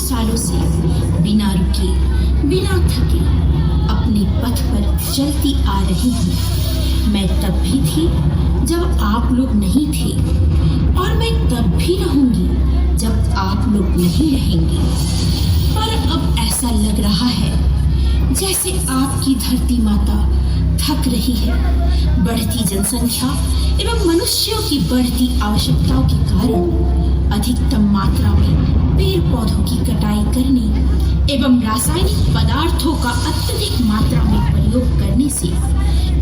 सालों से बिना रुके बिना थके अपने पथ पर चलती आ रही हूँ। मैं तब भी थी जब आप लोग नहीं थे और मैं तब भी रहूंगी जब आप लोग नहीं रहेंगे। पर अब ऐसा लग रहा है जैसे आपकी धरती माता थक रही है। बढ़ती जनसंख्या एवं मनुष्यों की बढ़ती आवश्यकताओं के कारण अधिकतम मात्रा में पेड़ पौधों की कटाई करने एवं रासायनिक पदार्थों का अत्यधिक मात्रा में प्रयोग करने से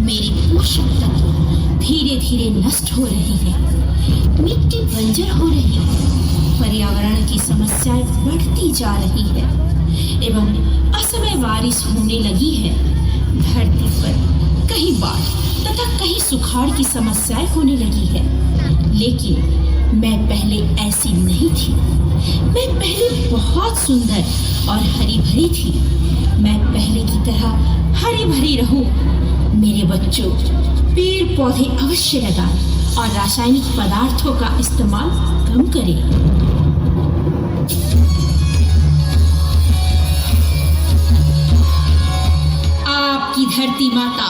मेरी पोषक तत्व धीरे धीरे नष्ट हो रहे हैं। मिट्टी बंजर हो रही है, पर्यावरण की समस्याएं बढ़ती जा रही है एवं असमय बारिश होने लगी है। धरती पर कहीं बाढ़ तथा कहीं सुखाड़ की समस्याएं होने लगी है। लेकिन मैं पहले ऐसी नहीं थी। मैं पहले बहुत सुंदर और हरी भरी थी। मैं पहले की तरह हरी भरी रहूं। मेरे बच्चों, पेड़ पौधे अवश्य लगाएं और रासायनिक पदार्थों का इस्तेमाल कम करें। आपकी धरती माता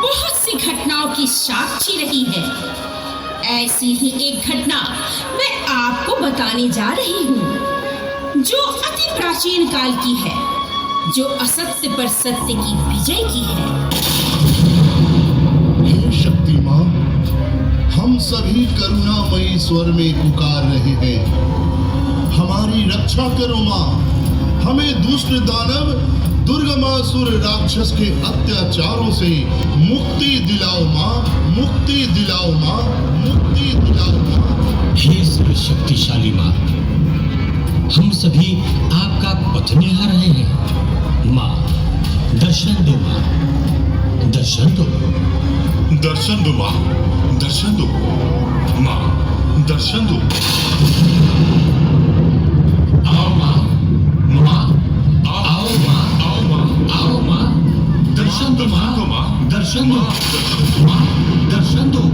बहुत सी घटनाओं की साक्षी रही है। ऐसी ही एक घटना मैं आपको बताने जा रही हूँ, जो अति प्राचीन काल की है, जो असत्य पर सत्य की विजय की है। हे शक्ति माँ, हम सभी करुणामयी स्वर में पुकार रहे हैं, हमारी रक्षा करो माँ। हमें दुष्ट दानव दुर्गमासुर राक्षस के अत्याचारों से मुक्ति दिलाओ माँ, मुक्ति दिलाओ माँ, मुक्ति दिलाओ माँ। हे सर्वशक्तिशाली माँ, हम सभी आपका पथ निहार रहे हैं। माँ, दर्शन दो माँ, दर्शन दो। दर्शन दो माँ, दर्शन दो माँ, दर्शन दो। आओ माँ, माँ, आओ माँ, आओ माँ, आओ माँ, दर्शन दो माँ, दर्शन दो माँ, दर्शन दो।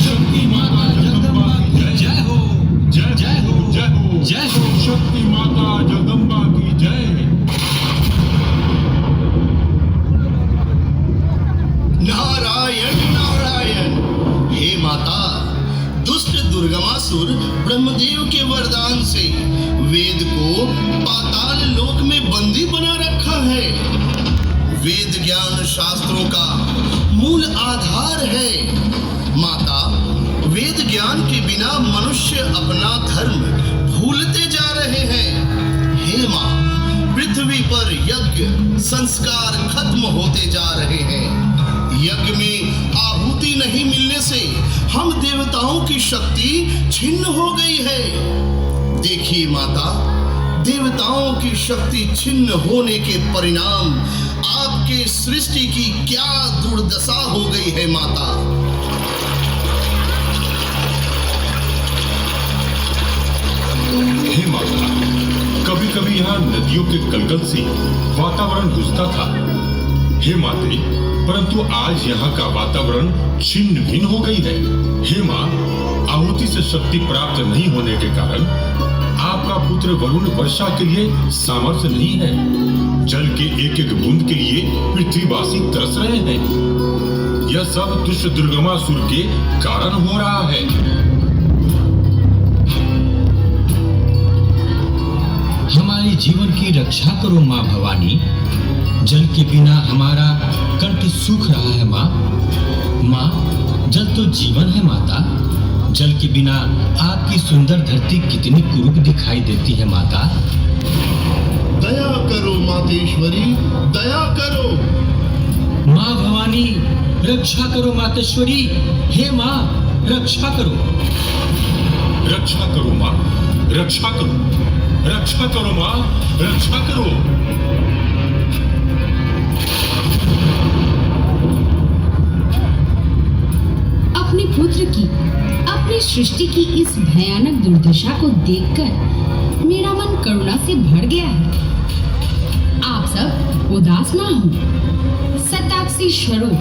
शक्ति माता जगदम्बा की जय हो, जय हो, जय हो, जय हो। शक्ति माता जगदम्बा की जय। नारायण नारायण। हे माता, दुष्ट दुर्गमासुर ब्रह्मदेव के वरदान से वेद को पाताल लोक में बंदी बना रखा है। वेद ज्ञान शास्त्रों का मूल आधार है। माता, वेद ज्ञान के बिना मनुष्य अपना धर्म भूलते जा रहे हैं। हे माँ, पृथ्वी पर यज्ञ संस्कार खत्म होते जा रहे हैं। यज्ञ में आहुति नहीं मिलने से हम देवताओं की शक्ति छिन्न हो गई है। देखिए माता, देवताओं की शक्ति छिन्न होने के परिणाम आपके सृष्टि की क्या दुर्दशा हो गई है माता। हे माता, कभी कभी यहाँ नदियों के कलकल से वातावरण गुजता था। हे माते, परंतु आज यहाँ का वातावरण छिन्न भिन्न हो गई है। हे माँ, आहुति से शक्ति प्राप्त नहीं होने के कारण आपका पुत्र वरुण वर्षा के लिए सामर्थ्य नहीं है। जल के एक एक बूंद के लिए पृथ्वीवासी तरस रहे हैं। यह सब दुष्ट दुर्गमासुर के कारण हो रहा है। हमारे जीवन की रक्षा करो माँ भवानी। जल के बिना हमारा कंठ सूख रहा है माँ। माँ, जल तो जीवन है माता। जल के बिना आपकी सुंदर धरती कितनी कुरूप दिखाई देती है माता। दया करो मातेश्वरी, दया करो। माँ भवानी, रक्षा करो मातेश्वरी। हे माँ, रक्षा करो। रक्षा करो माँ, रक्षा करो, रक्षा करो माँ, रक्षा करो। अपने पुत्र की, अपनी सृष्टि की इस भयानक दुर्दशा को देखकर मेरा मन करुणा से भर गया है। आप सब उदास ना हो, सताक्षी स्वरूप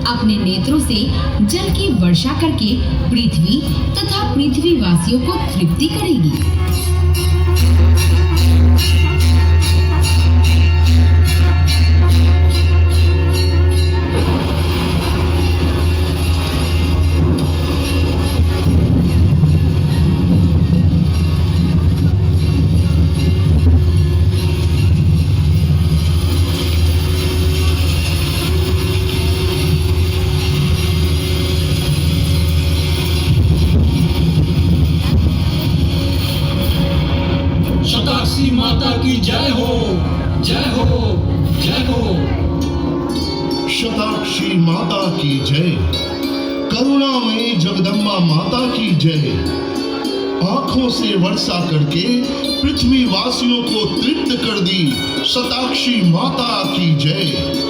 अपने नेत्रों से जल की वर्षा करके पृथ्वी तथा पृथ्वीवासियों को तृप्ति करेगी। शताक्षी माता की जय हो, जय हो, जय हो। शताक्षी माता की जय, करुणामयी जगदम्बा माता की जय। आंखों से वर्षा करके पृथ्वी वासियों को तृप्त कर दी शताक्षी माता की जय।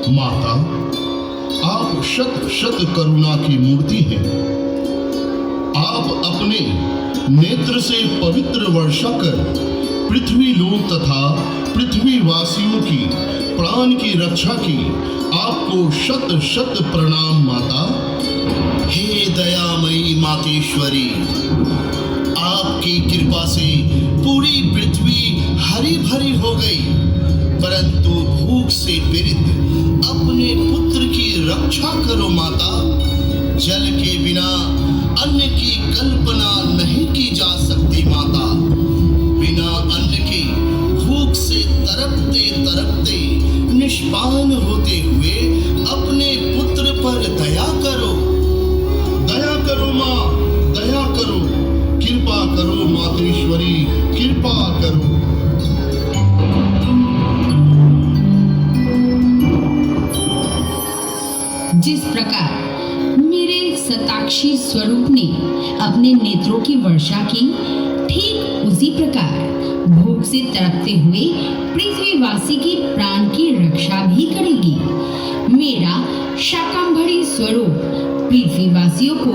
माता, आप शत शत करुणा की मूर्ति हैं। आप अपने नेत्र से पवित्र वर्षा कर पृथ्वी लोक तथा पृथ्वी वासियों की प्राण की रक्षा की। आपको शत शत प्रणाम माता। हे दयामयी मातेश्वरी, आपकी कृपा से पूरी पृथ्वी हरी भरी हो गई, परंतु भूख से पीड़ित अपने पुत्र की रक्षा करो माता। जल के बिना अन्न की कल्पना नहीं की जा सकती माता। बिना अन्न के भूख से तड़पते तड़पते निष्पान होते हुए अपने पुत्र पर दया करो। दया करो माँ, दया करो, कृपा करो मातेश्वरी, कृपा करो। जिस प्रकार मेरे शताक्षी स्वरूप ने अपने नेत्रों की वर्षा की, ठीक उसी प्रकार भूख से तड़पते हुए पृथ्वीवासी की प्राण की रक्षा भी करेगी। मेरा शाकंभरी स्वरूप पृथ्वीवासियों को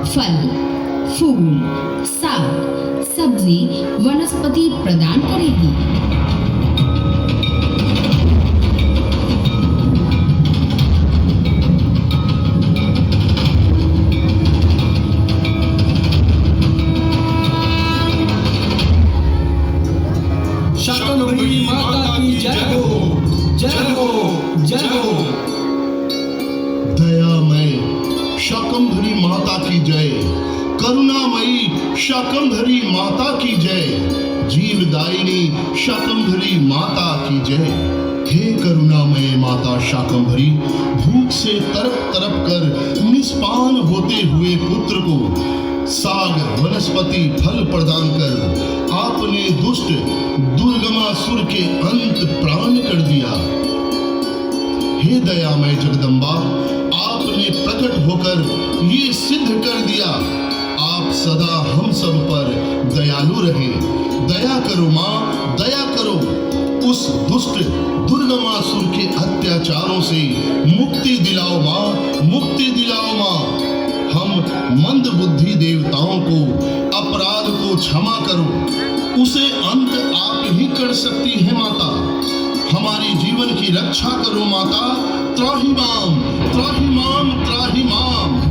फल, फूल, साग, सब्जी, वनस्पति प्रदान करेगी। शाकंभरी माता की जय हो, जय हो, जय हो। दयामय शाकंभरी माता की जय, करुणामयी शाकंभरी माता की जय, जीवदायिनी शाकंभरी माता की जय। हे करुणामय माता शाकंभरी, भूख से तरप तरप कर निष्पान होते हुए पुत्र को साग वनस्पति फल प्रदान कर आपने दुष्ट दुर्गमासुर के अंत प्राण कर दिया। हे दयामय जगदम्बा, आपने प्रकट होकर ये सिद्ध कर दिया, आप सदा हम सब पर दयालु रहे। दया करो माँ, दया करो। उस दुष्ट दुर्गमासुर के अत्याचारों से मुक्ति दिलाओ माँ, मुक्ति दिलाओ माँ। हम मंद बुद्धि देवताओं को अपराध को क्षमा करो, उसे अंत आप ही कर सकती है माता। हमारी जीवन की रक्षा करो माता। त्राहि माम, त्राहि माम, त्राहि माम।